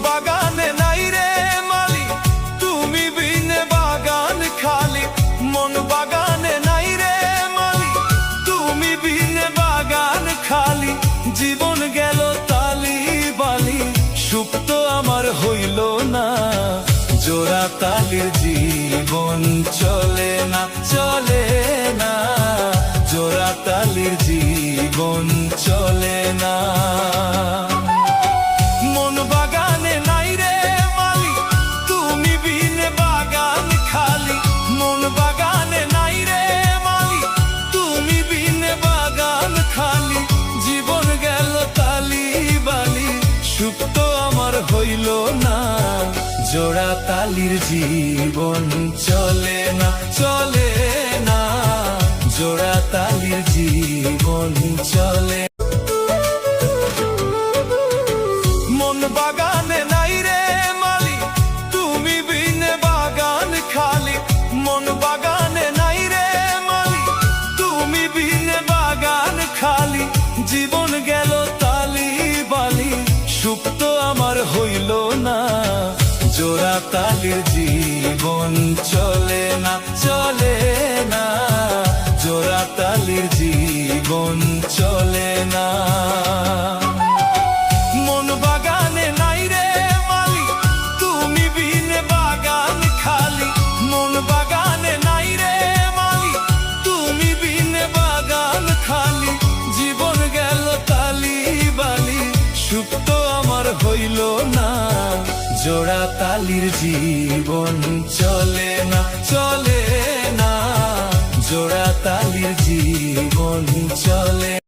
বাগানে নাই রে মালি, তুমি বিনে বাগান খালি। মন বাগানে নাই রে মালি, তুমি বিনে বাগান খালি। জীবন গেল তালি বালি, সুখ তো আমার হইল না। জোড়া তালির জীবন চলে না, চলে না। জোড়া তালির জীবন চলে না। মন বাগানে নাই রে মালি, তুমি বিনে বাগান খালি। মন বাগানে নাই রে মালি, তুমি বিনে বাগান খালি। জীবন গেল তালি বালি, সুখ তো আমার হইল না। জোড়া তালির জীবন চলে না, চলে না। জোড়া তালির জীবন চলে। মন বাগানে নাই রে মালি, তুমি বিনে বাগান খালি। মন বাগানে নাই রে মালি, তুমি বিনে বাগান খালি। জীবন গেল তালি বালি, সুখ তো আমার হইল না। জোড়া তালির জীবন চলে না, চলে না। জোড়া তালির জীবন চলে না। মন বাগানে নাই রে মালি, তুমি বিনে বাগান খালি। মন বাগানে নাই রে মালি, তুমি বিনে বাগান খালি। জীবন গেল তালি বালি, সুখ তো আমার হইল না। জোড়া তালির জীবন চলে না, চলে না। জোড়া তালির জীবন চলে।